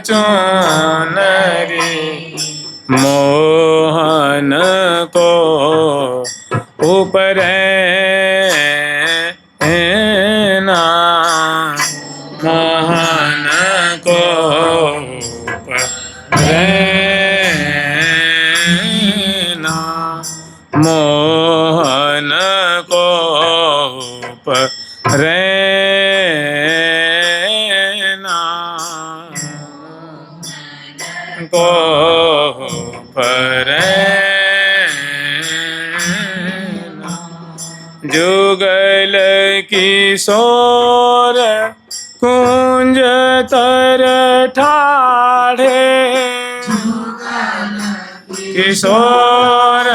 चुनरी मोहन को ऊपर ना मोहन को ना मोहन को ना को जुगल किशोर कुंज तर ठाढ़े किशोर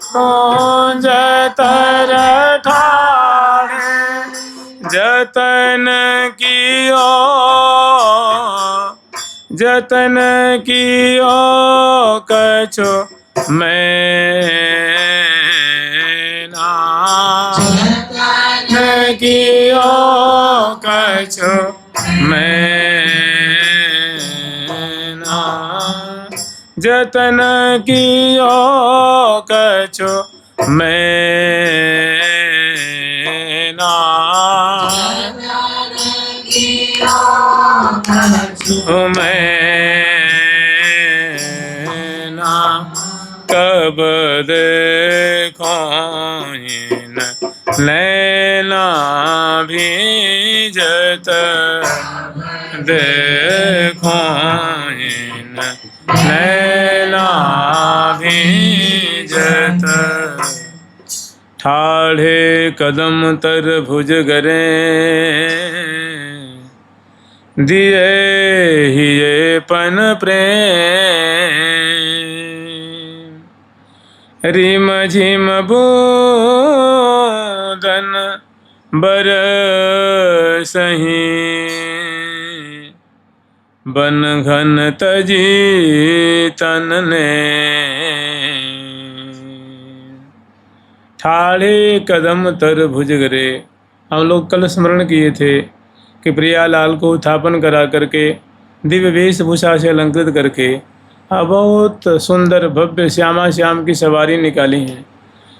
कुंज तर ठाढ़े जतन कियो कछो मैं ना कियो कछो मैं ना जतन कियो कछो मैं ना कब देखो नैना भीजत देखो नैना भीजत ठाढ़े कदम तर भुज गरे दिए हिये पन प्रेम रिम झिम बूंदन बरसहीं बन घन तजी तन ने ठाढ़े कदम तर भुज गरे। हम लोग कल स्मरण किए थे कि प्रियालाल को उत्थापन करा करके दिव्य वेशभूषा से अलंकृत करके बहुत सुंदर भव्य श्यामा श्याम की सवारी निकाली है।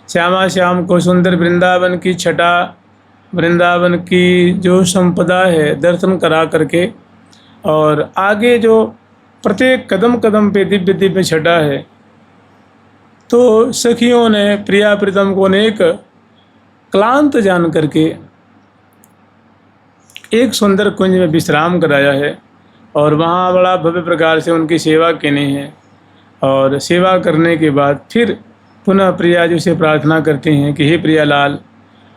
श्यामा श्याम को सुंदर वृंदावन की छटा, वृंदावन की जो संपदा है दर्शन करा करके, और आगे जो प्रत्येक कदम कदम पे दिव्य दिव्य छटा है, तो सखियों ने प्रिया प्रीतम को अनेक क्लांत जान करके एक सुंदर कुंज में विश्राम कराया है और वहाँ बड़ा भव्य प्रकार से उनकी सेवा की है। और सेवा करने के बाद फिर पुनः प्रिया जी से प्रार्थना करती हैं कि हे प्रियालाल,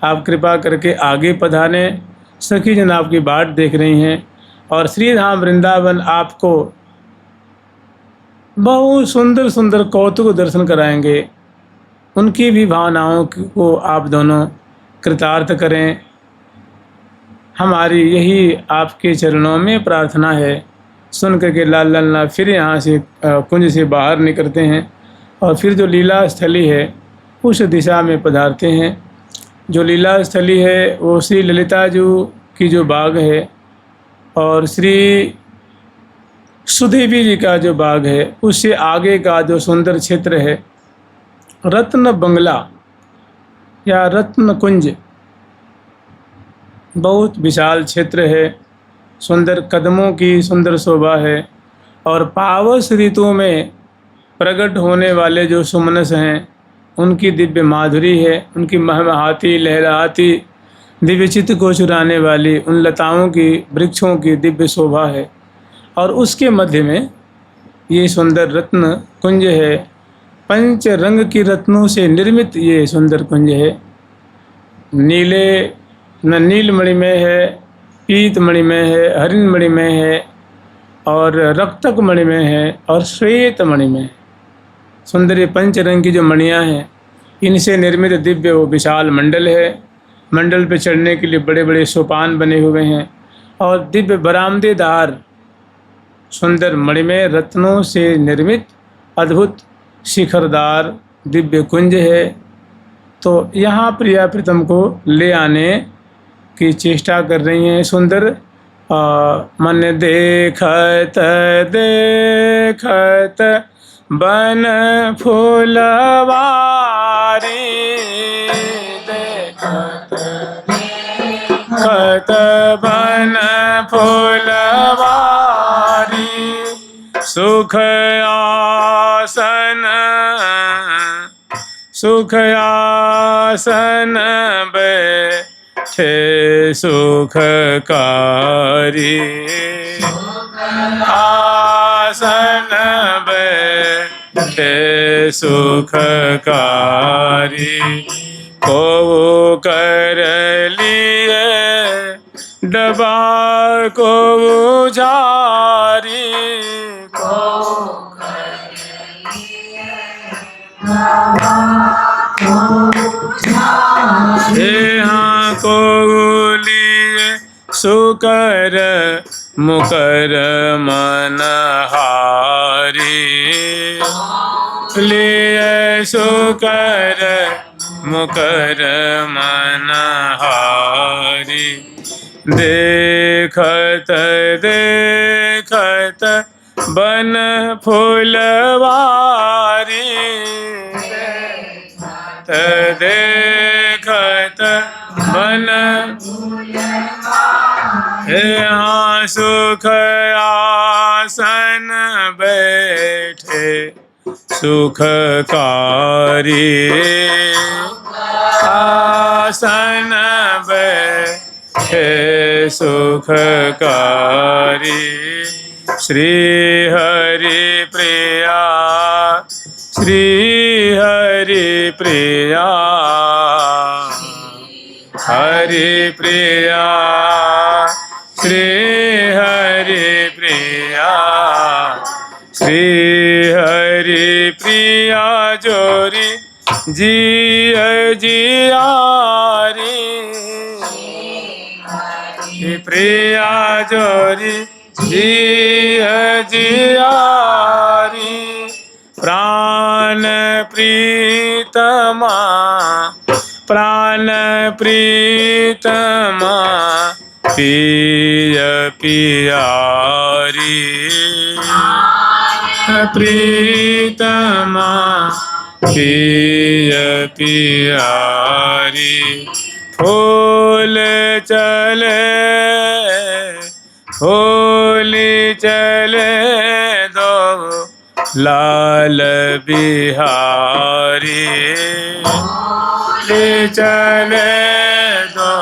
आप कृपा करके आगे पधारें, सखी जन आपकी बाट देख रही हैं और श्रीधाम वृंदावन आपको बहुत सुंदर सुंदर कौतुक दर्शन कराएंगे। उनकी भी भावनाओं को आप दोनों कृतार्थ करें। हमारी यही आपके चरणों में प्रार्थना है। सुन करके लाल लल्ला फिर यहाँ से कुंज से बाहर निकलते हैं और फिर जो लीला स्थली है उस दिशा में पधारते हैं। जो लीला स्थली है वो श्री ललिता जी की जो बाग है और श्री सुदेवी जी का जो बाग है, उससे आगे का जो सुंदर क्षेत्र है रत्न बंगला या रत्न कुंज, बहुत विशाल क्षेत्र है। सुंदर कदमों की सुंदर शोभा है और पावस ऋतु में प्रकट होने वाले जो सुमनस हैं उनकी दिव्य माधुरी है, उनकी महमहाती लहराती दिव्य चित्त को चुराने वाली उन लताओं की वृक्षों की दिव्य शोभा है। और उसके मध्य में ये सुंदर रत्न कुंज है। पंच रंग की रत्नों से निर्मित ये सुंदर कुंज है। नीलमणि में है, पीतमणि में है, हरिणमणि में है और रक्तक मणि में है और श्वेत मणि में। सुंदर ये पंच रंग की जो मणियाँ हैं इनसे निर्मित दिव्य वो विशाल मंडल है। मंडल पे चढ़ने के लिए बड़े बड़े सोपान बने हुए हैं और दिव्य बरामदेदार सुंदर मणिमय रत्नों से निर्मित अद्भुत शिखरदार दिव्य कुंज है। तो यहाँ प्रिया प्रीतम को ले आने की चेष्टा कर रही हैं। सुंदर मन देखत देखत बन फूलवारी, देखत देखत बन फूलवारी, सुख आसन सुख आसन बैठे सुखकारी, आसन बैठे सुखकारी, को कर लिए डबा को झारी, को यहाँ को लिए सुकर मुकर मनहारी, लिए सुकर मुकर मनहारी, देखत देखत बन फूलवारी, देखत बन यहाँ सुख आसन बैठे सुखकारी, आसन बैठे सुखकारी, श्री हरि प्रिया श्री हरि प्रिया, हरि प्रिया श्री हरि प्रिया, श्री हरि प्रिया जोरी जी जियारी, प्रिया जोरी जी जियारी, प्राण प्रीतमा प्राण प्रीतमा पिय पियारी, प्रीतमा पिय पियारी, फूल चले फूल चले दो लाल बिहारी, चले दो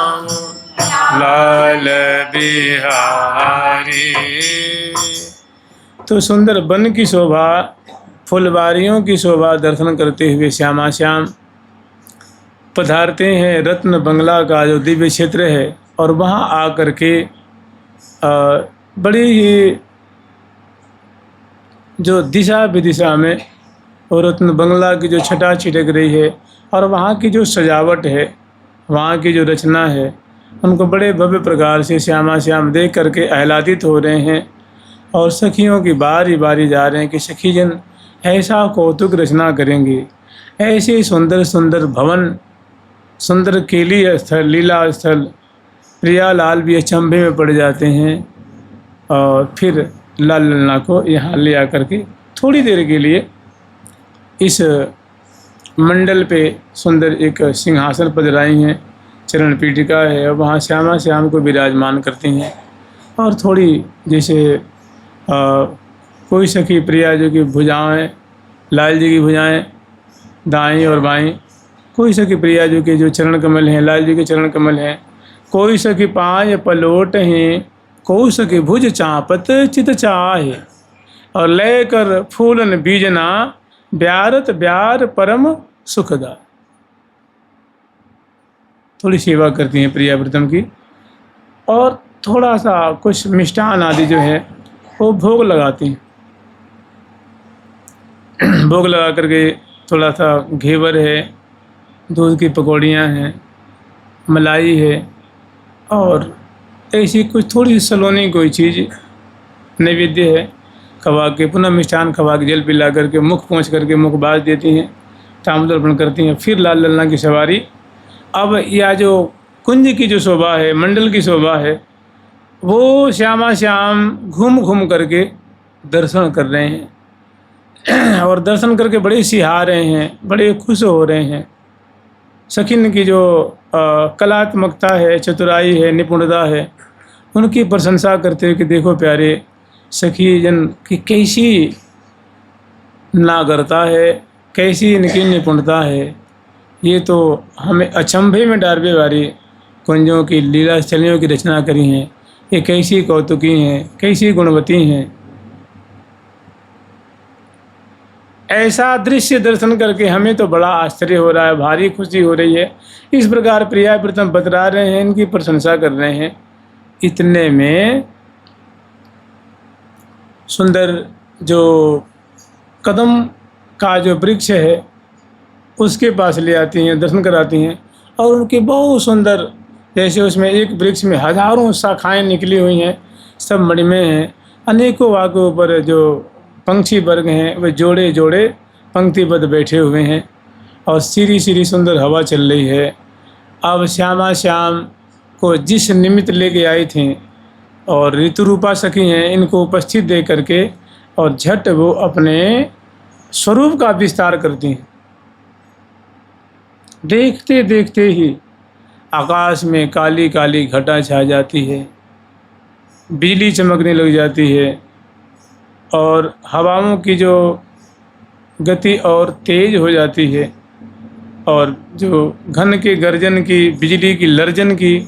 लाल बिहारी। तो सुंदर वन की शोभा, फुलवारियों की शोभा दर्शन करते हुए श्यामा श्याम पधारते हैं रत्न बंगला का जो दिव्य क्षेत्र है, और वहाँ आकर के बड़ी ही जो दिशा विदिशा में और रत्न बंगला की जो छटा छिटक रही है, और वहाँ की जो सजावट है, वहाँ की जो रचना है, उनको बड़े भव्य प्रकार से श्यामा श्याम देख करके आह्लादित हो रहे हैं। और सखियों की बारी बारी जा रहे हैं कि सखी जन ऐसा कौतुक रचना करेंगे, ऐसे सुंदर सुंदर भवन, सुंदर केली स्थल, लीला स्थल। प्रियालाल भी अचंभे में पड़ जाते हैं और फिर लाल ललना को यहाँ ले आकर के थोड़ी देर के लिए इस मंडल पे सुंदर एक सिंहासन पधराई हैं, चरण पीठिका है, और वहाँ श्यामा श्याम को विराजमान करती हैं। और थोड़ी जैसे कोई सखी प्रिया जो कि भुजाएं, लाल जी की भुजाएं दाएं और बाएं, कोई सखी प्रिया जो कि जो चरण कमल हैं, लाल जी के चरण कमल हैं, कोई सखी पाय पलोट हैं, कोई सखी भुज चापत चित चाहे, और लेकर फूलन बीजना ब्यारत ब्यार परम सुखदा। थोड़ी सेवा करती हैं प्रिया व्रतम की, और थोड़ा सा कुछ मिष्ठान आदि जो है वो भोग लगाती हैं। भोग लगा करके थोड़ा सा घेवर है, दूध की पकौड़ियाँ हैं, मलाई है, और ऐसी कुछ थोड़ी सलोनी कोई चीज़ नैवेद्य है खवा के, पुनः मिष्ठान खवा के जल पिला करके मुख पहुँच करके मुख बाज देती हैं, तांबूल अर्पण करती हैं। फिर लाल ललना की सवारी। अब यह जो कुंज की जो शोभा है, मंडल की शोभा है, वो श्यामा श्याम घूम घूम करके दर्शन कर रहे हैं और दर्शन करके बड़े सिहा रहे हैं, बड़े खुश हो रहे हैं। सखिन की जो कलात्मकता है, चतुराई है, निपुणता है, उनकी प्रशंसा करते हुए कि देखो प्यारे सखी जन की कैसी नागरता है, कैसी इनकी निपुणता है। ये तो हमें अचंभे में डालने वाली कुंजों की लीला स्थलियों की रचना करी हैं। ये कैसी कौतुकी हैं, कैसी गुणवती हैं। ऐसा दृश्य दर्शन करके हमें तो बड़ा आश्चर्य हो रहा है, भारी खुशी हो रही है। इस प्रकार प्रिया प्रीतम बतरा रहे हैं, इनकी प्रशंसा कर रहे हैं। इतने में सुंदर जो कदम का जो वृक्ष है उसके पास ले आती हैं, दर्शन कराती हैं। और उनके बहुत सुंदर, जैसे उसमें एक वृक्ष में हजारों शाखाएं निकली हुई हैं, सब मणिमय हैं। अनेकों वहाँ के ऊपर जो पंछी वर्ग हैं वे जोड़े जोड़े पंक्तिबद्ध बैठे हुए हैं और सीरी सीरी सुंदर हवा चल रही है। अब श्यामा श्याम को जिस निमित्त लेके आई थी और ऋतु रूपा सखी हैं, इनको उपस्थित दे करके और झट वो अपने स्वरूप का विस्तार करती हैं। देखते देखते ही आकाश में काली काली घटा छा जाती है, बिजली चमकने लग जाती है और हवाओं की जो गति और तेज हो जाती है और जो घन के गर्जन की, बिजली की लर्जन की,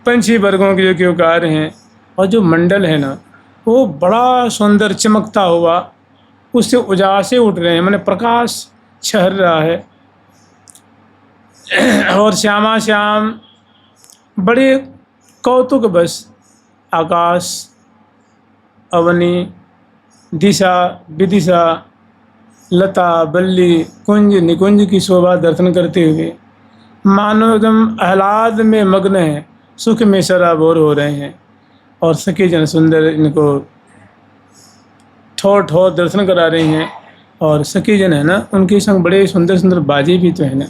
पंछी वर्गों के जो क्योकार हैं और जो मंडल है ना, वो बड़ा सुंदर चमकता हुआ उससे उजासे उठ रहे हैं, माने प्रकाश छहर रहा है। और श्यामा श्याम बड़े कौतुक बस आकाश, अवनी, दिशा विदिशा, लता बल्ली, कुंज निकुंज की शोभा दर्शन करते हुए मानो एकदम आह्लाद में मग्न है, सुख में सराबोर हो रहे हैं। और सखी जन सुंदर इनको ठोर ठोर दर्शन करा रही हैं। और सखी जन है ना, उनके संग बड़े सुंदर सुंदर बाजे भी तो है ना,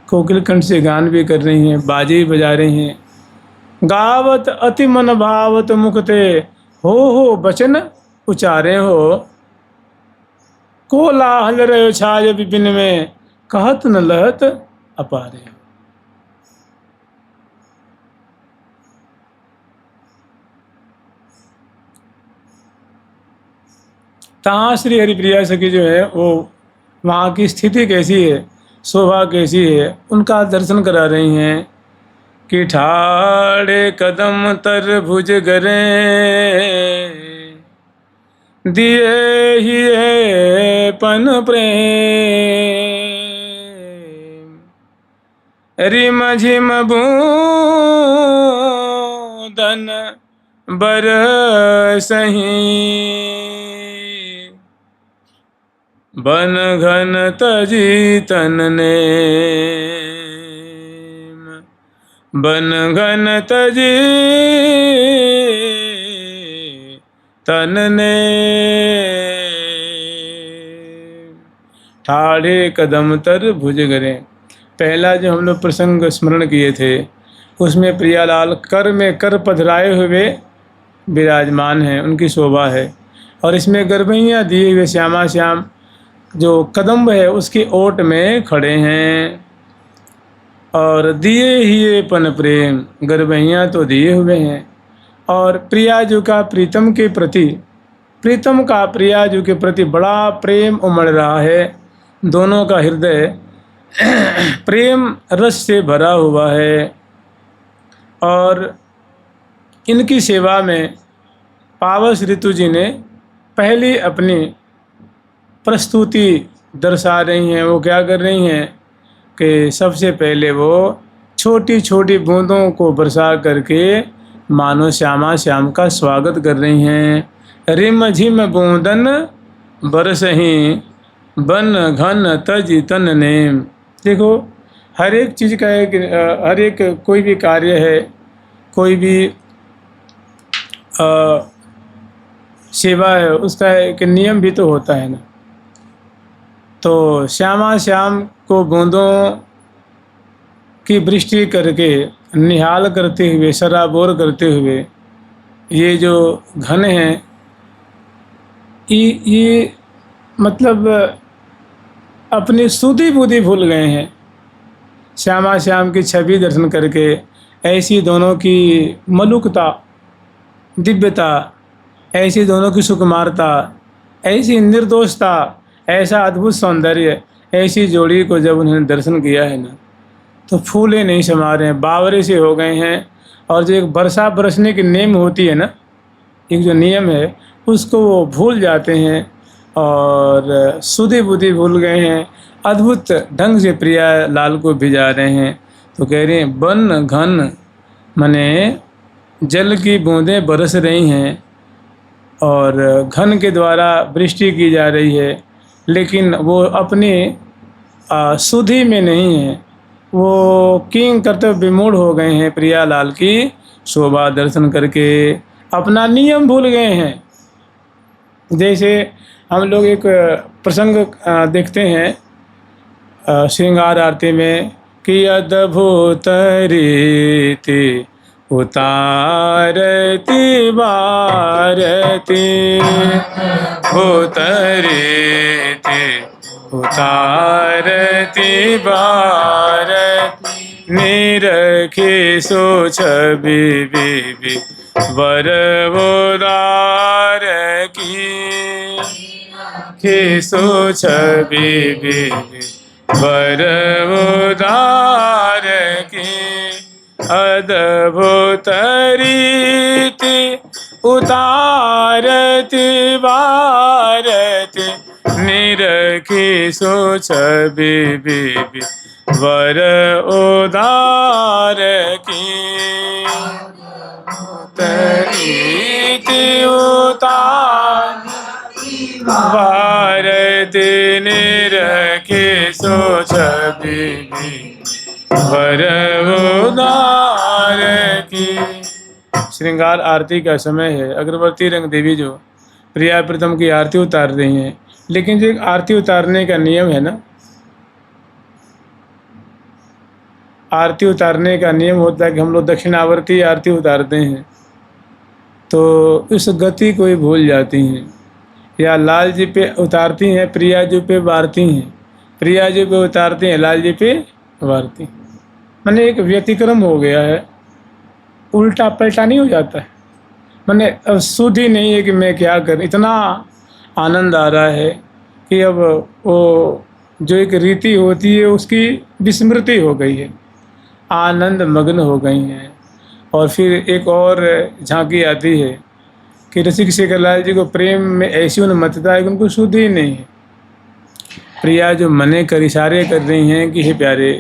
कोकिल कंठ से गान भी कर रही हैं, बाजे भी बजा रही हैं। गावत अति मन भावत मुखते हो बचन उचारे हो, कोलाहल रहे छाय विपिन में कहत न लहत अपारे। तहाँ श्री हरिप्रिया सखी जो है वो वहाँ की स्थिति कैसी है, शोभा कैसी है, उनका दर्शन करा रही हैं कि ठाड़े कदम तर भुज गरे दिए ही है पन प्रेम, रिम झिम बूंदन बरसहीं, बन घन तजी तन ने, बन घन तजी तन ने। ठाड़े कदम तर भुज गरे, पहला जो हम लोग प्रसंग स्मरण किए थे उसमें प्रियालाल कर में कर पधराए हुए विराजमान हैं, उनकी शोभा है। और इसमें गरबैयाँ दिए हुए श्यामा श्याम जो कदम्ब है उसकी ओट में खड़े हैं। और दिए ही पन प्रेम, गरबैयाँ तो दिए हुए हैं। और प्रियाजू का प्रीतम के प्रति, प्रीतम का प्रियाजू के प्रति बड़ा प्रेम उमड़ रहा है। दोनों का हृदय प्रेम रस से भरा हुआ है। और इनकी सेवा में पावस ऋतु जी ने पहली अपनी प्रस्तुति दर्शा रही हैं। वो क्या कर रही हैं कि सबसे पहले वो छोटी छोटी बूंदों को बरसा करके मानो श्यामा श्याम का स्वागत कर रही हैं। रिम झिम बूंदन बरसहीं, बन घन तज तन नेम। देखो हर एक चीज़ का एक, हर एक कोई भी कार्य है, कोई भी सेवा है, उसका एक नियम भी तो होता है ना। तो श्यामा श्याम को बूंदों की वृष्टि करके निहाल करते हुए, सराबोर करते हुए ये जो घन हैं, ये मतलब अपनी सुधि बुद्धि भूल गए हैं। श्यामा श्याम की छवि दर्शन करके ऐसी दोनों की मलुकता, दिव्यता, ऐसी दोनों की सुकुमारता, ऐसी निर्दोषता, ऐसा अद्भुत सौंदर्य, ऐसी जोड़ी को जब उन्होंने दर्शन किया है ना, तो फूले नहीं समा रहे हैं, बावरे से हो गए हैं। और जो एक वर्षा बरसने की नेम होती है ना, एक जो नियम है, उसको वो भूल जाते हैं और सुधि बुद्धि भूल गए हैं। अद्भुत ढंग से प्रिया लाल को भिजा रहे हैं। तो कह रहे हैं वन घन, माने जल की बूंदें बरस रही हैं और घन के द्वारा वृष्टि की जा रही है, लेकिन वो अपनी सुधि में नहीं है। वो किंग करते विमूढ़ हो गए हैं, प्रिया लाल की शोभा दर्शन करके अपना नियम भूल गए हैं। जैसे हम लोग एक प्रसंग देखते हैं श्रृंगार आरती में कि अद्भुत रीति उतारती बारती, उतारती उतारती बारती, निरखी सो छवि बीबी वर उदार की, खिसो छवि बीबी वर उदार की, अद्भुत रीति उतारती बारती, निरखी सो छवि बीबी वर उदार की, रीति उतारती बारती, निरखी सो छवि वर उदार की। श्रृंगार आरती का समय है। अग्रवर्ती रंग देवी जो प्रिया प्रीतम की आरती उतार रही हैं, लेकिन जो एक आरती उतारने का नियम है ना, आरती उतारने का नियम होता है कि हम लोग दक्षिणावर्ती आरती उतारते हैं तो इस गति को ही भूल जाती हैं। या लाल जी पे उतारती हैं, प्रिया जी पे वारती हैं, प्रिया जी पे उतारती हैं, लाल जी पे वारती। मैंने एक व्यतिक्रम हो गया है, उल्टा पलटा नहीं हो जाता है। मैंने अब सुध ही नहीं है कि मैं क्या कर, इतना आनंद आ रहा है कि अब वो जो एक रीति होती है उसकी विस्मृति हो गई है, आनंद मग्न हो गई हैं। और फिर एक और झांकी आती है कि रसिक शेखरलाल जी को प्रेम में ऐसी उन्मत्तता है कि उनको शुद्ध ही नहीं है। प्रिया जो मने कर इशारे कर रही हैं कि हे प्यारे,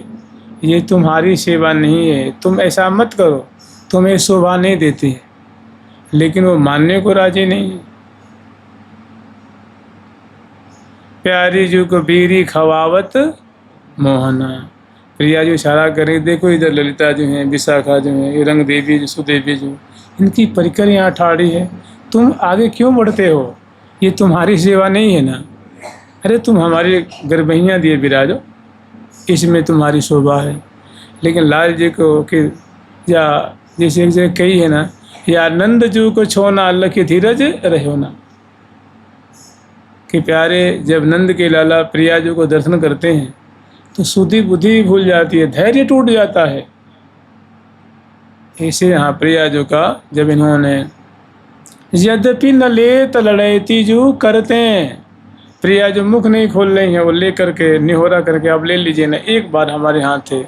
ये तुम्हारी सेवा नहीं है, तुम ऐसा मत करो, तुम्हें शोभा नहीं देती है, लेकिन वो मानने को राजी नहीं है। प्यारी जी को बीरी खवावत मोहना, प्रिया जो इशारा करें, देखो इधर ललिता जो हैं, विशाखा जो हैं, ये रंग देवी जो, सुदेवी जो, इनकी परिकर यहाँ ठाड़ी है, तुम आगे क्यों बढ़ते हो? ये तुम्हारी सेवा नहीं है ना। अरे तुम हमारी गर्भैयाँ दिए विराजो, इसमें तुम्हारी शोभा है। लेकिन लाल जी को कि या जैसे एक जगह कही है ना, या नंद जू को छोना लखी धीरज रहो ना, कि प्यारे जब नंद के लाला प्रिया जी को दर्शन करते हैं तो सुधि बुद्धि भूल जाती है, धैर्य टूट जाता है। ऐसे यहाँ प्रिया जो का जब इन्होंने यद्यपि न ले तो लड़ैती जो करते हैं, प्रिया जो मुख नहीं खोल रही हैं, वो ले करके निहोरा करके आप ले लीजिए ना, एक बार हमारे यहाँ थे,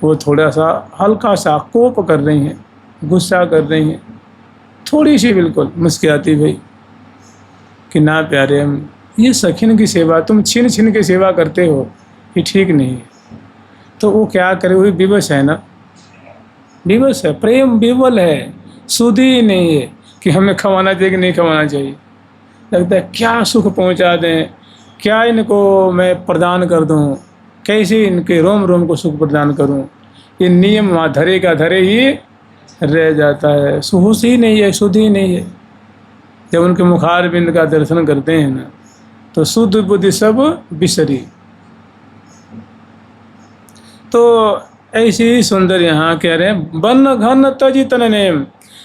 वो थोड़ा सा हल्का सा कोप कर रही हैं, गुस्सा कर रही हैं, थोड़ी सी बिल्कुल मुस्कुराती भाई कि ना प्यारे, हम ये सखिन की सेवा तुम छिन छिन के सेवा करते हो, ये ठीक नहीं है। तो वो क्या करे, वही विवश है ना, विवश है, प्रेम विवल है, सुधी नहीं है कि हमें खवाना चाहिए कि नहीं खवाना चाहिए। लगता है क्या सुख पहुंचा दें, क्या इनको मैं प्रदान कर दूं, कैसे इनके रोम रोम को सुख प्रदान करूं। ये नियम वहाँ धरे का धरे ही रह जाता है, सुहोश ही नहीं है, शुद्ध ही नहीं है। जब उनके मुखार बिंद का दर्शन करते हैं ना, तो शुद्ध बुद्धि सब बिसरी। तो ऐसी ही सुंदर यहाँ कह रहे हैं, बन घन तजी तन नेम,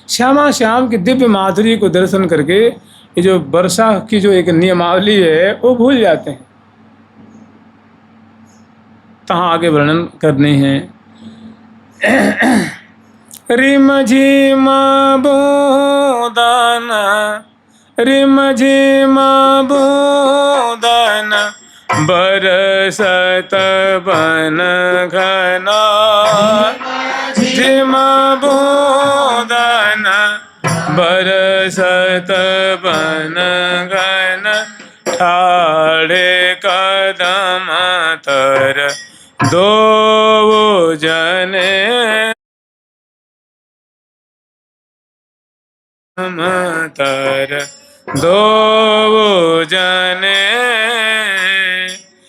श्यामा श्याम की दिव्य माधुरी को दर्शन करके ये जो वर्षा की जो एक नियमावली है वो भूल जाते हैं। तहाँ आगे वर्णन करने हैं। रिम झिम बूंदन, रिम झिम बूंदन, बरसत बन घना, झिम बूंदन, बरसत बन घन, ठाड़े कदम तर दो जने, तर दो जने,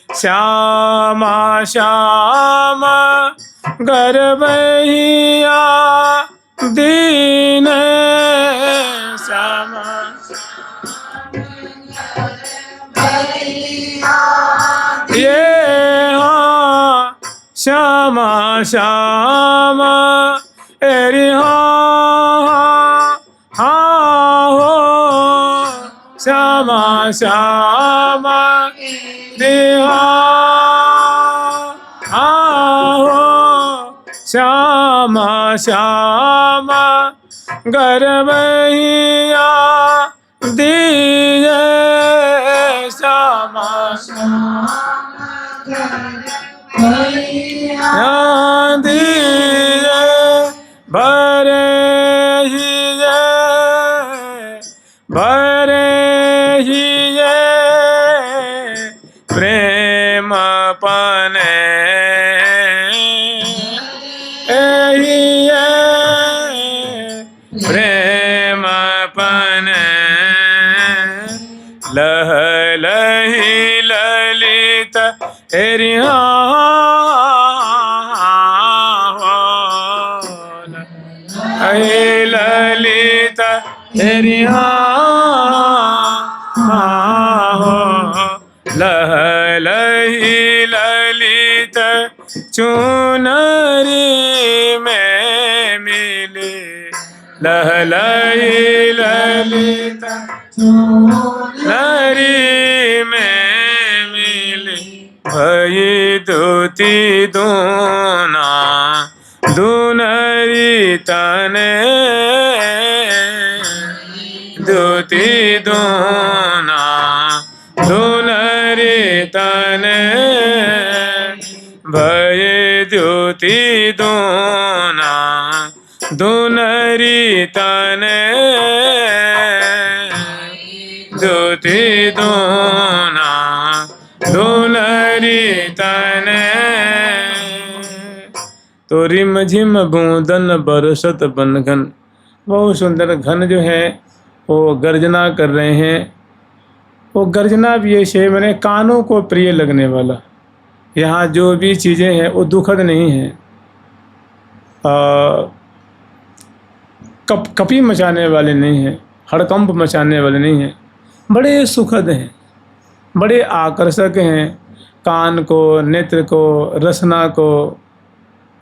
श्यामा श्यामा गर्भैया दीन, श्यामा ये हाँ श्यामा श्यामा एरी हाँ हो, श्यामा श्यामा देहा हो, श्यामा श्यामा गर्भैया दीजे, श्यामा श्यामा दीजे, भरे ही प्रेम पने, प्रेम पने, लह लही ललित हेरि ललित हेरि लह लही ललित चुनरी में मिले, लह लही ललित चुनरी में मिले, भई दूती दूना दूनरी तने, दूती दूना दूनरी तने, भय द्युति दूना दूनरी तने, द्युति दूना दूनरी तने। तो रिम झिम बूंदन बरसत बनघन, बहुत सुंदर घन जो है वो गर्जना कर रहे हैं। वो गर्जना भी ऐसे मैंने कानों को प्रिय लगने वाला, यहाँ जो भी चीज़ें हैं वो दुखद नहीं हैं, कपी मचाने वाले नहीं हैं, हड़कंप मचाने वाले नहीं हैं, बड़े सुखद हैं, बड़े आकर्षक हैं। कान को, नेत्र को, रसना को,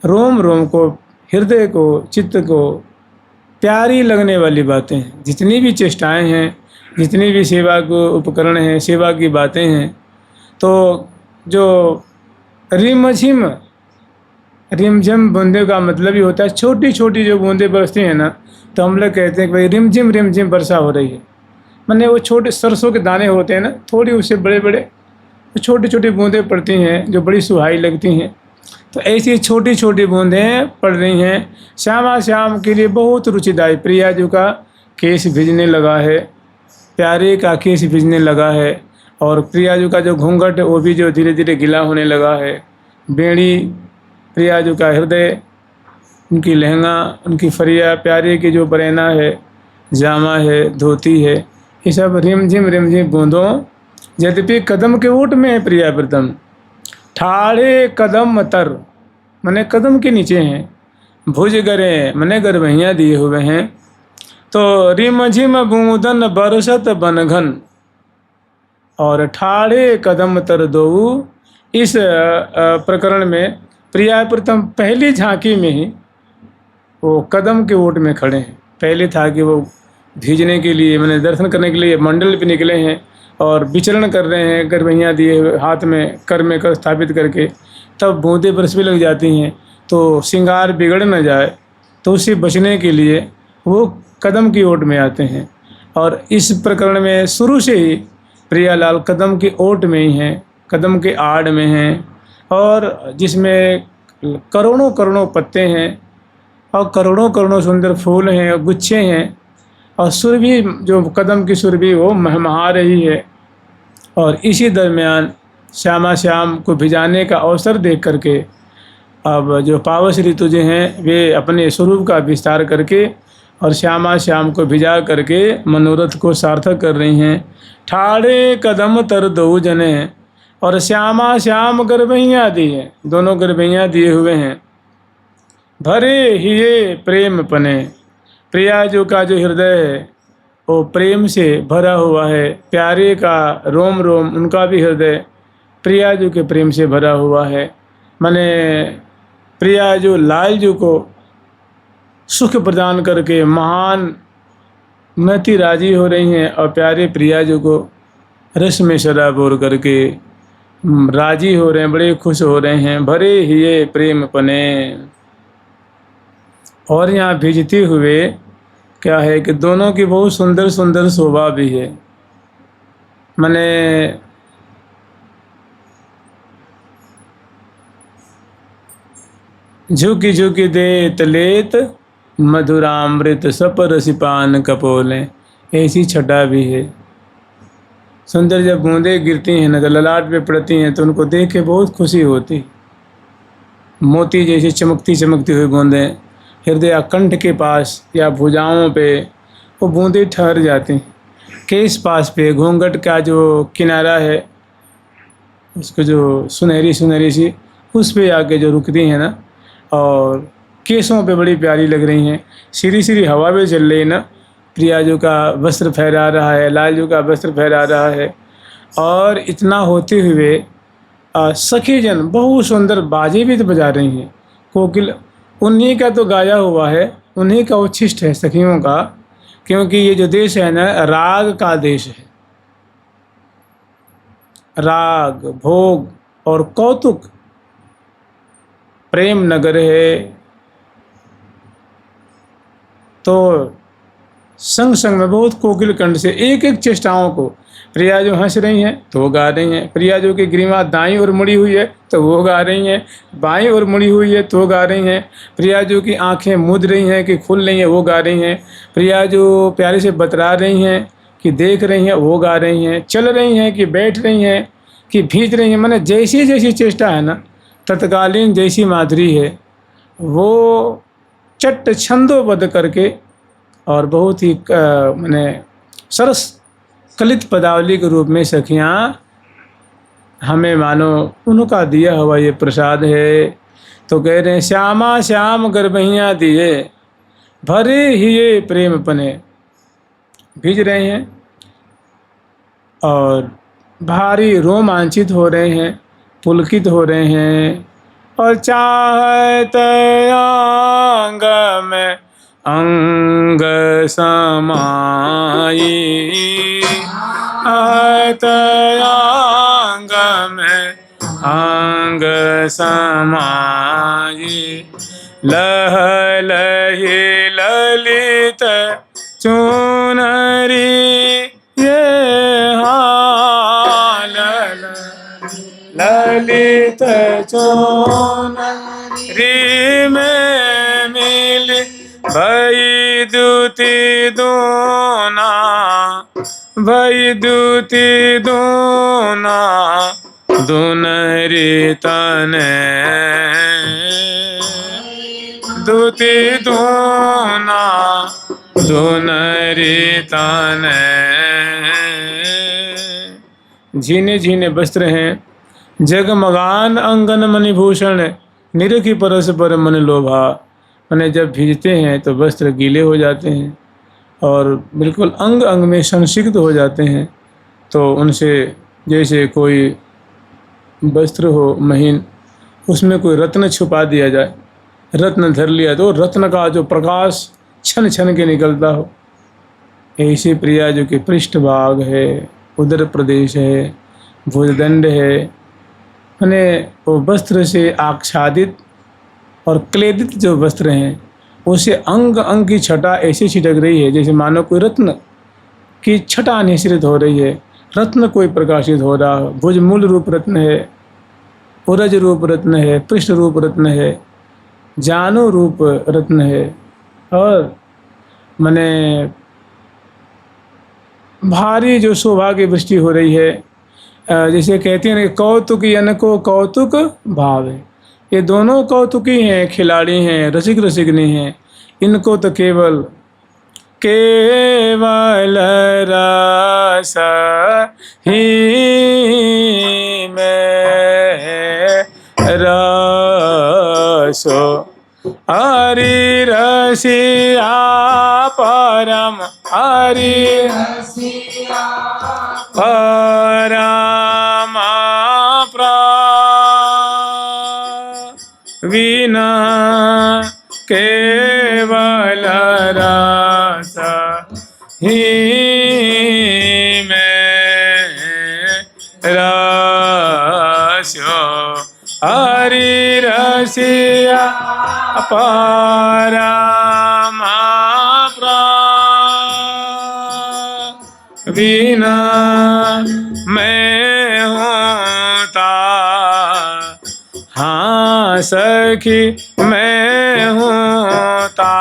रोम रोम को, हृदय को, चित्त को प्यारी लगने वाली बातें हैं। जितनी भी चेष्टाएं हैं, जितनी भी सेवा को उपकरण हैं, सेवा की बातें हैं, तो जो रिमझिम रिमझिम बूंदे का मतलब ही होता है छोटी छोटी जो बूंदें बरसती हैं ना, तो हम लोग कहते हैं कि भाई रिमझिम रिमझिम वर्षा हो रही है। मैंने वो छोटे सरसों के दाने होते हैं ना, थोड़ी उससे बड़े बड़े छोटी छोटी बूंदें पड़ती हैं जो बड़ी सुहाई लगती हैं। तो ऐसी छोटी छोटी बूंदें पड़ रही हैं। श्यामा श्याम के लिए बहुत रुचिदायी, प्रिया जी का केस भिजने लगा है, प्यारे का केस भिजने लगा है, और प्रिया जी का जो घूंघट है वो भी जो धीरे धीरे गीला होने लगा है। बेड़ी, प्रिया जी का हृदय, उनकी लहंगा, उनकी फरिया, प्यारे की जो बरेना है, जामा है, धोती है, ये सब रिमझिम बूंदों। यद्यपि कदम के ऊट में है प्रिया प्रीतम, ठाड़े कदम तर मने कदम के नीचे हैं, भुज गरे मने गर्भैया दिए हुए हैं। तो रिमझिम बूंदन बरसत बनघन और ठाड़े कदम तर दो, इस प्रकरण में प्रिया प्रथम पहली झांकी में ही वो कदम के ओट में खड़े हैं। पहले था कि वो भीजने के लिए, मैंने दर्शन करने के लिए मंडल पे निकले हैं और विचरण कर रहे हैं, गरबैयाँ दिए हुए हाथ में कर स्थापित करके, तब बूंदें बरसने लग जाती हैं तो श्रृंगार बिगड़ न जाए, तो उससे बचने के लिए वो कदम की ओट में आते हैं। और इस प्रकरण में शुरू से ही प्रियालाल कदम की ओट में ही हैं, कदम के आड़ में हैं, और जिसमें करोड़ों करोड़ों पत्ते हैं और करोड़ों करोड़ों सुंदर फूल हैं और गुच्छे हैं, और सुरभि जो कदम की सुरभि वो महमहा रही है। और इसी दरमियान श्यामा श्याम को भिजाने का अवसर देख करके अब जो पावस ऋतु जो हैं वे अपने स्वरूप का विस्तार करके और श्यामा श्याम को भिजा करके मनोरथ को सार्थक कर रही हैं। ठाड़े कदम तर दो जने, और श्यामा श्याम गरबैयाँ दिए, दोनों गरबैयाँ दिए हुए हैं। भरे हिये प्रेम पने, प्रिया जो का जो हृदय है वो प्रेम से भरा हुआ है। प्यारे का रोम रोम, उनका भी हृदय प्रिया जो के प्रेम से भरा हुआ है। माने प्रिया जो लाल जो को सुख प्रदान करके महान मति राजी हो रही हैं, और प्यारे प्रिया जो को रस में शराबोर करके राजी हो रहे हैं, बड़े खुश हो रहे हैं। भरे हिये प्रेम पने। और यहाँ भिजते हुए क्या है कि दोनों की बहुत सुंदर सुंदर शोभा भी है। माने झुकी झुकी देत लेत, मधुरामृत सपरसी पान कपोलें, ऐसी छटा भी है। सुंदर जब बूंदें गिरती हैं न तो ललाट पे पड़ती हैं तो उनको देख के बहुत खुशी होती। मोती जैसी चमकती चमकती हुई बूंदें हृदय कंठ के पास या भुजाओं पे वो बूंदें ठहर जाती हैं। केस पास पे घूंघट का जो किनारा है उसको जो सुनहरी सुनहरी सी उस पे आके जो रुकती हैं ना, और केसों पे बड़ी प्यारी लग रही हैं। सीधी सीधी हवा में चल रही ना, प्रिया जो का वस्त्र फहरा रहा है, लाल जो का वस्त्र फहरा रहा है। और इतना होते हुए सखी जन बहुत सुंदर बाजे भी तो बजा रही हैं। कोकिल उन्हीं का तो गाया हुआ है, उन्हीं का उच्छिष्ट है सखियों का, क्योंकि ये जो देश है ना राग का देश है। राग भोग और कौतुक प्रेम नगर है। तो संग संग में बहुत कोकिल कंठ से एक एक चेष्टाओं को, प्रिया जो हंस रही हैं तो वो गा रही हैं, प्रिया जो की ग्रीवा दाईं ओर मुड़ी हुई है तो वो गा रही हैं, बाईं ओर मुड़ी हुई है तो वो गा रही हैं, प्रिया जो की आंखें मूंद रही हैं कि खुल रही हैं वो गा रही हैं, प्रिया जो प्यारे से बतरा रही हैं कि देख रही हैं वो गा रही हैं, चल रही हैं कि बैठ रही हैं कि भीज रही हैं। माने जैसी जैसी चेष्टा है ना, तत्कालीन जैसी माधुरी है वो चट्ट छंदोबद्ध करके और बहुत ही माने सरस कलित पदावली के रूप में सखियाँ हमें मानो उनका दिया हुआ ये प्रसाद है। तो कह रहे हैं श्यामा श्याम गरबैयाँ दिए, भरे ही ये प्रेम पने, भीज रहे हैं और भारी रोमांचित हो रहे हैं, पुलकित हो रहे हैं। और चाहत अंग में अंग समाई, आहत अंग में अंग समाई, लह लही ललित चुनरी ये हाल, ललित चुनरी में मिली भई दूती दूना, भई दूती दूना, दुनरी तने, दूती दूना, दुनरी तने। झीने झीने वस्त्र हैं, जगमगान अंगन मणिभूषण, निरखी परस पर मन लोभा। मैंने जब भीजते हैं तो वस्त्र गीले हो जाते हैं और बिल्कुल अंग अंग में संसिक्त हो जाते हैं, तो उनसे जैसे कोई वस्त्र हो महीन उसमें कोई रत्न छुपा दिया जाए, रत्न धर लिया तो रत्न का जो प्रकाश छन छन के निकलता हो। ऐसे प्रिया जो कि पृष्ठभाग है, उदर प्रदेश है, भुजदंड है, मैंने वो वस्त्र से आच्छादित और क्लेदित जो वस्त्र हैं उसे अंग अंग की छटा ऐसे छिटक रही है जैसे मानो कोई रत्न की छटा निश्रित हो रही है, रत्न कोई प्रकाशित हो रहा हो। भुज मूल रूप रत्न है, उरज रूप रत्न है, पृष्ठ रूप रत्न है, जानु रूप रत्न है, और मैंने भारी जो शोभा की वृष्टि हो रही है। जैसे कहते हैं कौतुक अनको कौतुक भाव है, ये दोनों कौतुकी हैं, खिलाड़ी हैं, रसिक रसिकनी हैं। इनको तो केवल केवल रस ही में रसो हरि रसिया परम हरि परम विना केवल रस ही में रस्यो हरि रसिया परम विना मैं होता। हाँ सखी मैं होता,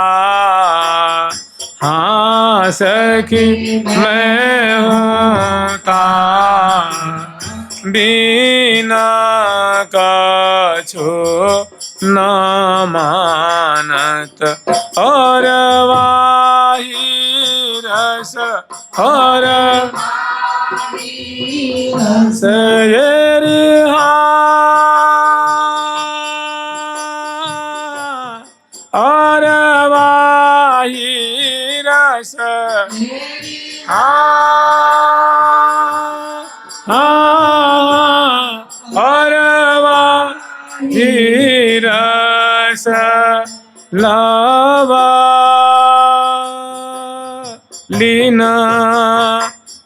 हाँ सखी मैं होता, बिना कछु न मानत और वाही रस और और वाही रस और वाही रस लावा लीना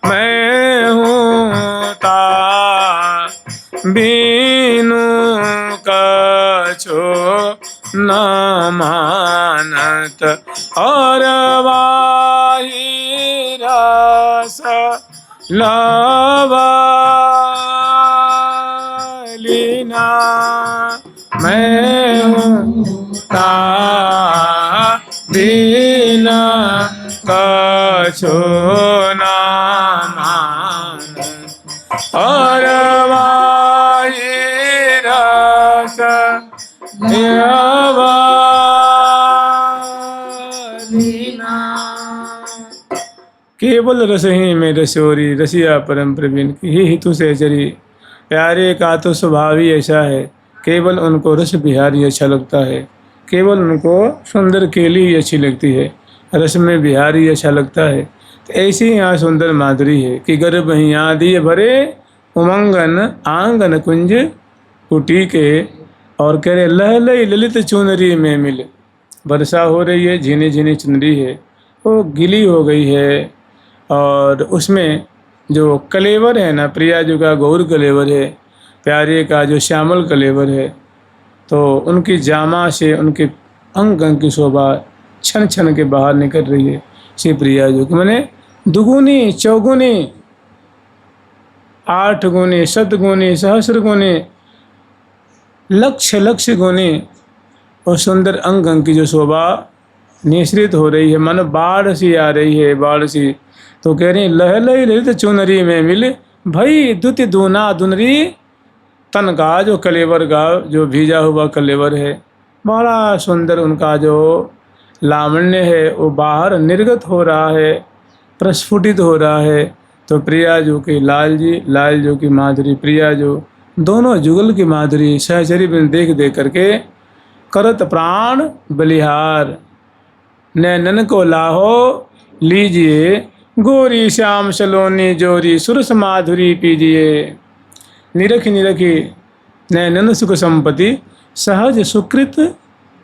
मैं होता, बिनु कछु न मानत और वाही रस लावा लीना मैं होता, बिना कछु न मानत और वाही रस केवल रस ही में रसोरी रसिया परम प्रवीण की ही हितु से चरी। प्यारे का तो स्वभाव ही ऐसा है, केवल उनको रस बिहारी अच्छा लगता है, केवल उनको सुंदर केली ही अच्छी लगती है, रस में बिहारी अच्छा लगता है। तो ऐसी यहाँ सुंदर माधुरी है कि गर्भ यहाँ दिए भरे उमंगन आंगन कुंज कुटी के, और कह रहे लह लई ललित चुनरी में मिल। वर्षा हो रही है, झीनी झीनी चुनरी है, वो गीली हो गई है, और उसमें जो कलेवर है ना, प्रिया जी का गौर कलेवर है, प्यारे का जो श्यामल कलेवर है, तो उनकी जामा से उनके अंग अंग की शोभा छन छन के बाहर निकल रही है। श्री प्रिया जी की मैंने दुगुनी चौगुनी 8 गुनी 7 गुनी सहस्र गुनी लक्ष लक्ष गुनी और सुंदर अंग अंग की जो शोभा निश्रित हो रही है, मानो बाढ़ सी आ रही है, बाढ़ सी। तो कह रही लह लई ललित चुनरी में मिल भई दुति दूना दुनरी तन का जो कलेवर का जो भीजा हुआ कलेवर है, बड़ा सुंदर उनका जो लावण्य है वो बाहर निर्गत हो रहा है, प्रस्फुटित हो रहा है। तो प्रिया जो की लाल जी, लाल जो की माधुरी, प्रिया जो दोनों जुगल की माधुरी सहचरी में देख देख करके करत प्राण बलिहार, नैनन को लाहो लीजिए गोरी श्याम सलोनी जोरी सुरस माधुरी पीजिए। निरखी निरखी नैनन सुख संपत्ति सहज सुकृत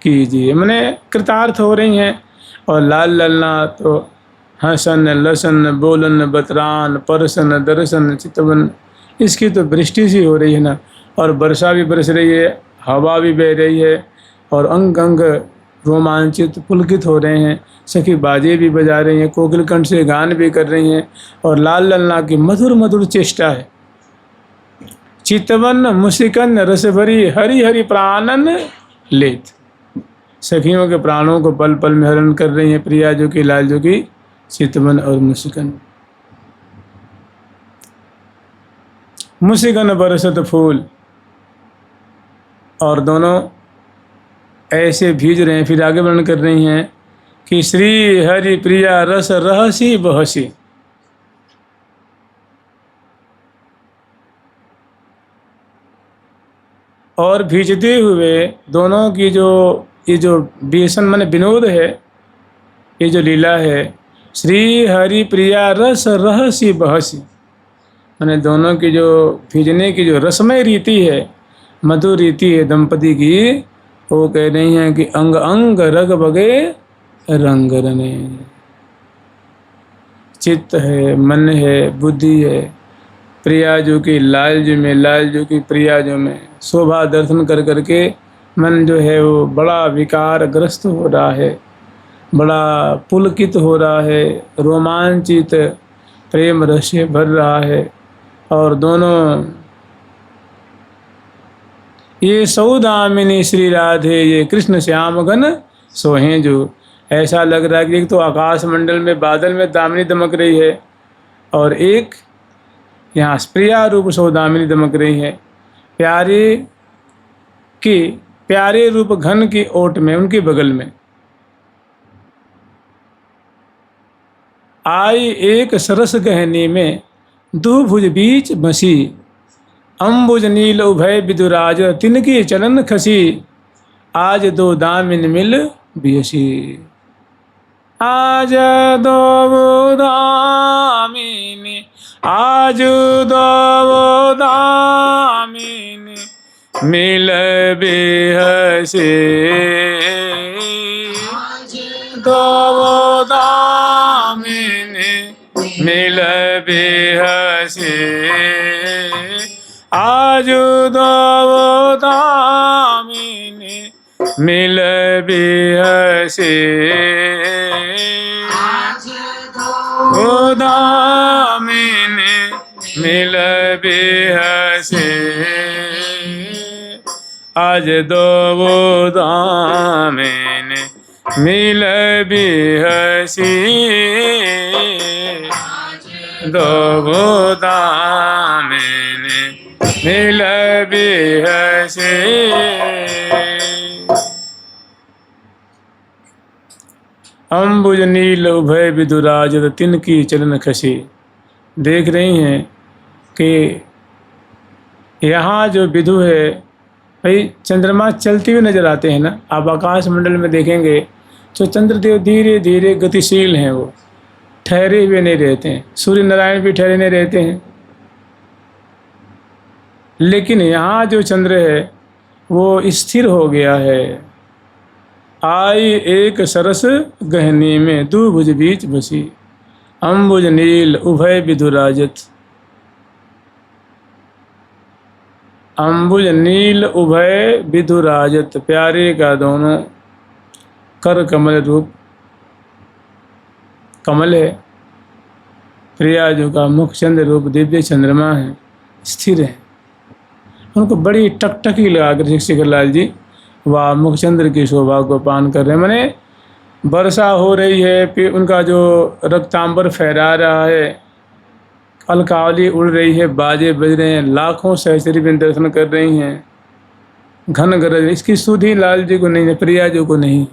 कीजिए, मैंने कृतार्थ हो रही हैं। और लाल ललना तो हसन लसन बोलन बतरान परसन दर्शन चितवन, इसकी तो वृष्टि सी हो रही है ना, और वर्षा भी बरस रही है, हवा भी बह रही है, और अंग अंग रोमांचित पुलकित हो रहे हैं। सखी बाजे भी बजा रही हैं, कोकिल कंठ से गान भी कर रही हैं, और लाल ललना की मधुर मधुर चेष्टा है। चितवन मुसिकन रस भरी हरि हरि प्राणन लेत, सखियों के प्राणों को पल पल में हरण कर रही हैं प्रिया जो की लाल जो की चितवन और मुसिकन। मुसिकन बरसत फूल, और दोनों ऐसे भीज रहे हैं। फिर आगे वर्णन कर रही हैं कि श्री हरि प्रिया रस रहसी बहसी, और भीजते हुए दोनों की जो ये जो व्यसन माने विनोद है, ये जो लीला है, श्री हरि प्रिया रस रहसी बहसी, माने दोनों की जो भीजने की जो रसमय रीति है, मधुर रीति है दंपति की, वो कह रही हैं कि अंग अंग रग बगे रंग रने। चित्त है, मन है, बुद्धि है, प्रिया जो की लाल जो में, लाल जो की प्रिया जो में, शोभा दर्शन कर करके मन जो है वो बड़ा विकार ग्रस्त हो रहा है, बड़ा पुलकित हो रहा है, रोमांचित प्रेम रस से भर रहा है। और दोनों ये सौदामिनी श्री राधे ये कृष्ण श्याम घन सोहें, जो ऐसा लग रहा है कि एक तो आकाश मंडल में बादल में दामिनी दमक रही है, और एक यहाँ प्रिया रूप सौदामिनी दमक रही है। प्यारे रूप घन की ओट में, उनके बगल में आई एक सरस गहनी में, दो भुज बीच बसी, अम्बुज नील उभय विदुराज तिनकी चलन खसी, आज दो दामिन मिल बियसी। आज दो दामिनी, आज दो दामिनी मिल बिहसी, दो दामिनी मिल बिहसी, आज दो दामिनी मिल बिहसी, दो दामिनी मिल बिहसी, आज दो दामिनी मिल बिहसी, दो दामिनी मिल बिहसी। अम्बुज नील उभय विदुराज तिनकी चलन खसी, देख रही हैं कि यहाँ जो विदु है, भाई चंद्रमा चलते हुए नजर आते हैं ना, आप आकाश मंडल में देखेंगे तो चंद्रदेव धीरे धीरे गतिशील हैं, वो ठहरे हुए नहीं रहते हैं। सूर्य नारायण भी ठहरे नहीं रहते हैं, लेकिन यहाँ जो चंद्र है वो स्थिर हो गया है। आई एक सरस गहनी में, दो भुज बीच बसी, अम्बुज नील उभय विधुराजत, अम्बुज नील उभय विधुराजत, प्यारे का दोनों कर कमल रूप, कमल है, प्रियाजू का मुख चंद्र रूप दिव्य चंद्रमा है, स्थिर है। उनको बड़ी टकटकी लगा कर शेखर लाल जी वह मुखचंद्र की शोभा को पान कर रहे हैं। मैंने वर्षा हो रही है, फिर उनका जो रक्तांबर फहरा रहा है, अलकावली उड़ रही है, बाजे बज रहे हैं, लाखों सहचरी बिन दर्शन कर रही हैं, घन गरज, इसकी सुधि लाल जी को नहीं है, प्रिया जी को नहीं।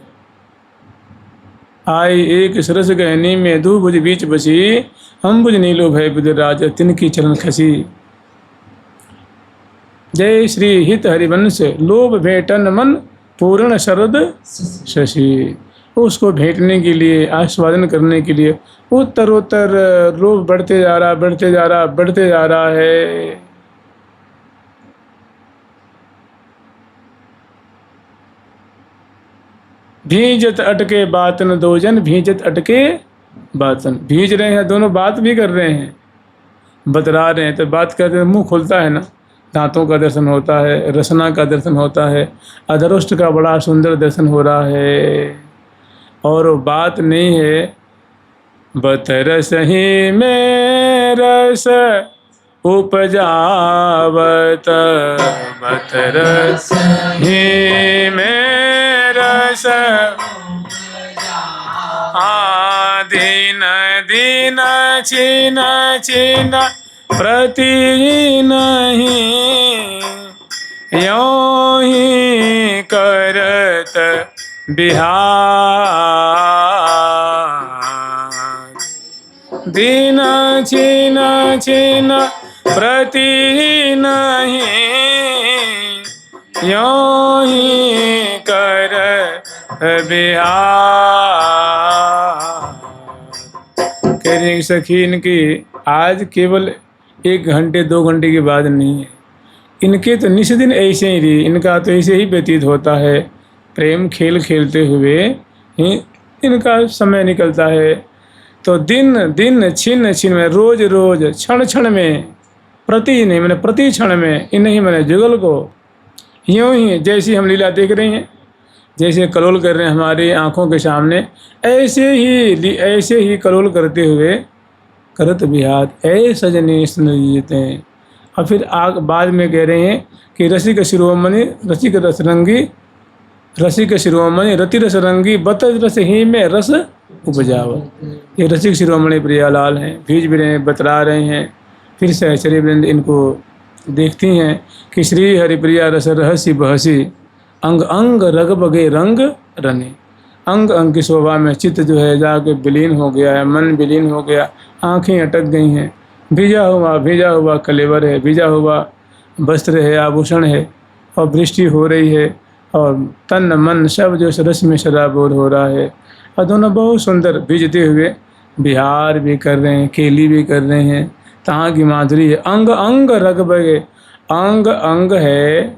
आई एक सरस गहनी में, दो भुज बीच बसी, अम्बुज नीलो भय विदुराज तिनकी चरण खसी। जय श्री हित हरिवंश, लोभ भेटन मन पूर्ण शरद शशि। उसको भेंटने के लिए, आस्वादन करने के लिए उत्तरोत्तर लोभ बढ़ते जा रहा, बढ़ते जा रहा, बढ़ते जा रहा है। भींजत अटके बातन दो जन, भींजत अटके बातन, भींज रहे हैं दोनों, बात भी कर रहे हैं, बतरा रहे हैं। तो बात करते हैं मुंह खुलता है ना, दांतों का दर्शन होता है, रसना का दर्शन होता है, अधरोष्ट का बड़ा सुंदर दर्शन हो रहा है। और वो बात नहीं है, बतरस ही में रस उपजावत, बतरस ही में रस दीन दीन छिन छिन प्रति नहीं, यों ही करत बिहार। दीन छिन छिन प्रति नहीं, यों ही करत बिहार। कह रही सखी इनकी आज केवल 1 घंटे 2 घंटे की बात नहीं है, इनके तो निष्दिन ऐसे ही रही, इनका तो ऐसे ही व्यतीत होता है। प्रेम खेल खेलते हुए ही इनका समय निकलता है। तो दिन दिन छिन छिन में, रोज रोज, क्षण क्षण में, प्रति नहीं मैंने प्रति क्षण में, इन्हीं मैंने जुगल को यूँ ही जैसी हम लीला देख रही हैं, जैसे कलोल कर रहे हैं हमारी आँखों के सामने, ऐसे ही कलोल करते हुए करत बिहार ऐ सजनी स्नेहिते हैं। और फिर बाद में कह रहे हैं कि रसिक शिरोमणि रसिक रसरंगी, रसिक शिरोमणि रति रस रंगी, बत रस ही में रस उपजाव। ये रसिक शिरोमणि प्रियालाल हैं, भीज भी रहे हैं, बतरा रहे हैं। फिर सहचरी वृंद इनको देखती हैं कि श्री हरिप्रिया रस रहसी बहसी, अंग अंग रग बगे रंग रने। अंग अंग की शोभा में चित्त जो है जाके विलीन हो गया है, मन विलीन हो गया, आँखें अटक गई हैं। भीजा हुआ कलेवर है, भीजा हुआ वस्त्र है, आभूषण है, और वृष्टि हो रही है, और तन मन सब जो रस में शराबोर हो रहा है। और दोनों बहुत सुंदर भीजते हुए बिहार भी कर रहे हैं, केली भी कर रहे हैं। तहाँ की माधुरी है। अंग अंग रग बगे, अंग अंग है,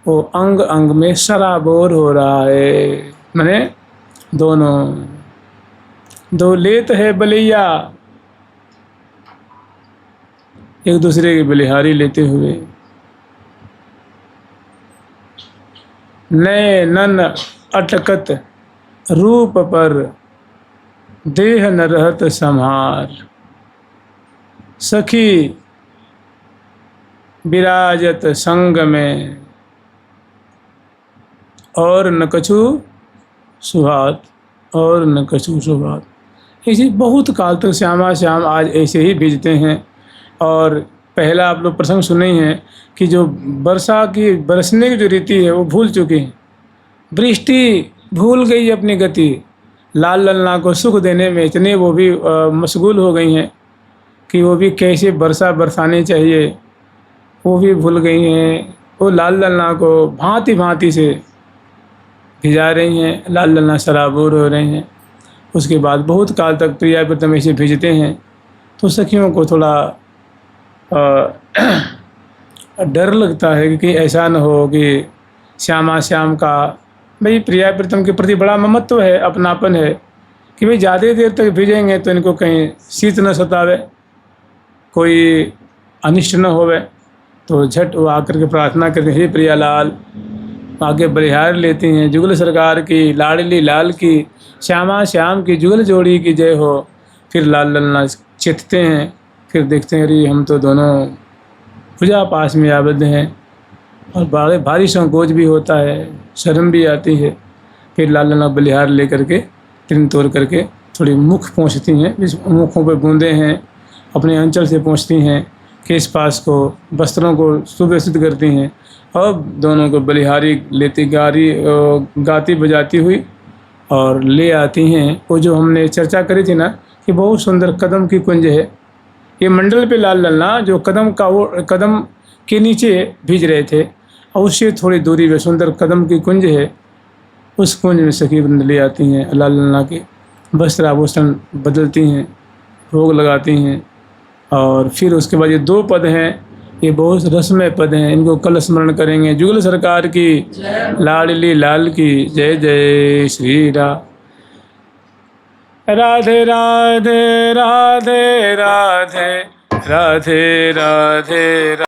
वो अंग अंग में शराबोर हो रहा है। मैंने दोनों दो लेत है बलैया, एक दूसरे की बलिहारी लेते हुए। नए नन अटकत रूप पर, देह न रहत संहार। सखी विराजत संग में, और न कछु सुहात, और न कछु सुहात। ऐसे बहुत काल तक श्यामा श्याम आज ऐसे ही भेजते हैं। और पहला आप लोग प्रसंग सुने ही हैं कि जो वर्षा की बरसने की जो रीति है वो भूल चुके हैं, वृष्टि भूल गई अपनी गति। लाल ललना को सुख देने में इतने वो भी मशगूल हो गई हैं कि वो भी कैसे वर्षा बरसानी चाहिए वो भी भूल गई हैं। वो लाल ललना को भांति भांति से भिजा रही हैं, लाल ललना शराबोर हो रहे हैं। उसके बाद बहुत काल तक प्रिया प्रीतम ऐसे भेजते हैं। तो सखियों को थोड़ा डर लगता है कि कहीं ऐसा न हो कि श्यामा श्याम का, भाई प्रिया प्रीतम के प्रति बड़ा ममत्व है, अपनापन है, कि भाई ज़्यादा देर तक भेजेंगे तो इनको कहीं शीत न सतावे, कोई अनिष्ट न होवे। तो झट वो आकर के प्रार्थना करते हैं, हे प्रियालाल। आगे बलिहार लेती हैं, जुगल सरकार की, लाडली लाल की, श्यामा श्याम की जुगल जोड़ी की जय हो। फिर लाल ललना चितते हैं, फिर देखते हैं अरे हम तो दोनों पूजा पास में आबद्ध हैं, और बड़े भारी संकोच भी होता है, शर्म भी आती है। फिर लाल ललना बलिहार ले करके तिन तोड़ करके थोड़ी मुख पहुँचती हैं, जिस मुखों पर बूंदे हैं अपने अंचल से पहुँचती हैं, केस पास को, वस्त्रों को सुव्यवस्थित करती हैं, और दोनों को बलिहारी लेती गाती बजाती हुई और ले आती हैं। वो जो हमने चर्चा करी थी ना कि बहुत सुंदर कदम की कुंज है, ये मंडल पे लाल ललना जो कदम के नीचे भीज रहे थे, और उससे थोड़ी दूरी में सुंदर कदम की कुंज है। उस कुंज में सखी वृंद ले आती हैं, लाल ललना के वस्त्र आभूषण बदलती हैं, भोग लगाती हैं। और फिर उसके बाद ये 2 पद हैं, ये बहुत रस्में पद हैं, इनको कल स्मरण करेंगे। जुगल सरकार की, लाडली लाल की जय जय श्री राम। राधे राधे राधे राधे राधे राधे।